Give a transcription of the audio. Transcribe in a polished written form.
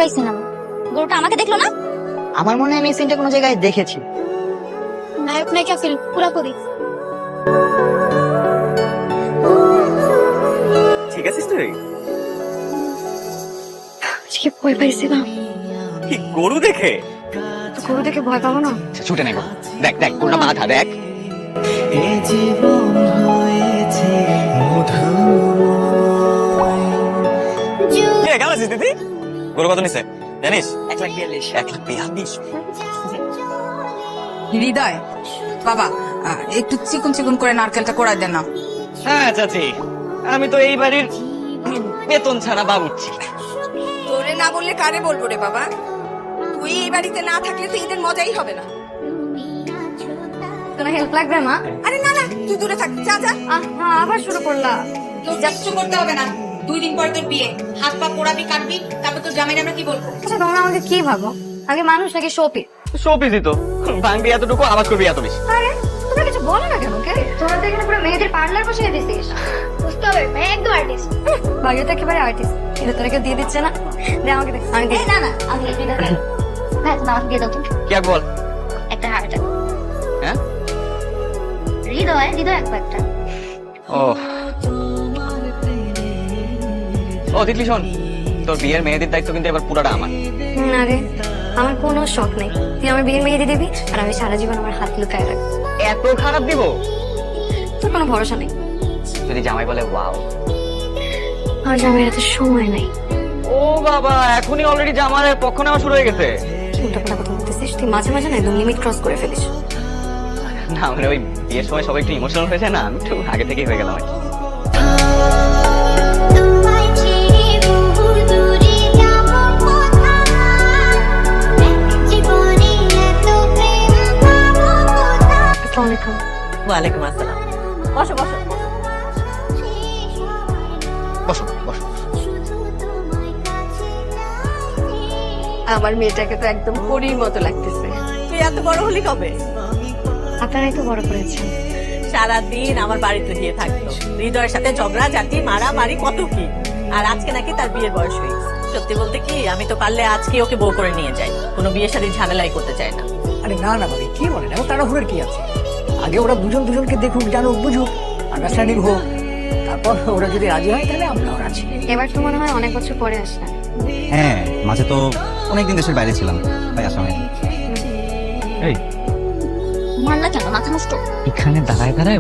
পুরাই সিনেমা। গরুটা আমাকে দেখলো না? আমার মনে হয় আমি এই সিনটা কোনো জায়গায় দেখেছি। নায়ক নায়িকা ফিল্ম পুরাপুরি। ঠিক আছিস তুই? আজকে ভয় পাইছিলাম। কি গরু দেখে? গরু দেখে ভয় পাবো না? ছুটে নেব। দেখ দেখ কোনটা মাথা দেখ। কেমন আছিস দিদি? গরু কত নিছে জানিস? 1,42,000। 1,42,000। হৃদয় বাবা, একটু চিকন চিকন করে নারকেলটা কোড়াই দেন না। হ্যাঁ চাচি, আমি তো এই বাড়ির বেতন ছাড়া বাবুর্চি। তোরে না বললে কারে বলবো রে বাবা? তুই এই বাড়িতে না থাকলে তো ঈদের মজাই হবে না। তোমার হেল্প লাগবে মা? আরে না না, তুই দূরে থাক, যা যা। আবার শুরু করলা। তোর কিচ্ছু করতে হবে না। 2 দিন পর তোর বিয়ে, হাত পা পোড়াবি কাটবি, তারপর তোর জামাইরা আমরা কি বলবো? আচ্ছা তোমরা আমাকে কি ভাবো? আগে মানুষ নাকি শোপি? শোপিসই তো, ভাঙবি এতটুকু আওয়াজ করবি এত বেশি। আরে তোমরা কিছু বলো না কেন? কে তোমরা তো এখানে পুরো মেয়েদের পার্লার বসিয়ে দিছিস। বুঝতে হবে মেয়ে একদম আর্টিস্ট। ভাগ্য তো একেবারে আর্টিস্ট। এটা তোরা কেউ দিয়ে দিচ্ছে না? দে আমাকে দেখ। আমি দিই। না না আমি দিয়ে দেব। হ্যাঁ তুমি আমাকে দিয়ে দাও তো। কি আর বল? একটা হার্ট। হ্যাঁ হৃদয় হৃদয় একটা। ও ও তিতলি শোন, তোর বিয়ের মেয়েদের দায়িত্ব কিন্তু এবার পুরাটা আমার। না রে আমার কোনো শখ নেই। তুই আমার বিয়ের মেহেদি দিবি আর আমি সারা জীবন আমার হাত লুকায় রাখবো। এত খারাপ দিব? তোর কোনো ভরসা নেই। যদি জামাই বলে ওয়াও। আমার জামাইয়ের এত সময় নেই। ও বাবা, এখনই অলরেডি জামাইয়ের পক্ষ নেওয়া শুরু হয়ে গেছে। উল্টাপাল্টা কথা বলতেছিস তুই। মাঝে মাঝে না একদম লিমিট ক্রস করে ফেলিস। না মানে ওই বিয়ের সময় সবাই একটু ইমোশনাল হয়ে যায় না, আমি একটু আগে থেকেই হয়ে গেলাম আর কি। আসসালামু আলাইকুম। ওয়ালাইকুম আসসালাম। বসো বসো। বসো বসো। আমার মেয়েটাকে তো একদম পরীর মতো লাগতেছে। তুই এত বড় হলি কবে? আপনারাই তো বড় করেছেন। সারাদিন আমার বাড়িতে গিয়ে থাকতো, হৃদয়ের সাথে ঝগড়া ঝাঁটি মারামারি কত কি। আর আজকে নাকি তার বিয়ের বয়স হয়েছে। সত্যি বলতে কি, আমি তো পারলে আজকে ওকে বউ করে নিয়ে যাই। কোনো বিয়ের সাথে ঝামেলাই করতে চাই না। আরে না না ভাবি, কি বলেন? এখন তাড়াহুড়োর কি আছে? আগে ওরা দুজন দুজনকে দেখুক, জানুক, বুঝুক, আন্ডারস্ট্যান্ডিং হোক, তারপর ওরা যদি রাজি হয় তাহলে আমরাও রাজি। এবার তো মনে হয় অনেক বছর পরে আসলেন। হ্যাঁ, মাঝে তো অনেকদিন দেশের বাইরে ছিলাম, তাই আসা হয়নি। এই মারলা কেন? মাথা নষ্ট। এখানে দাঁড়ায় দাঁড়ায়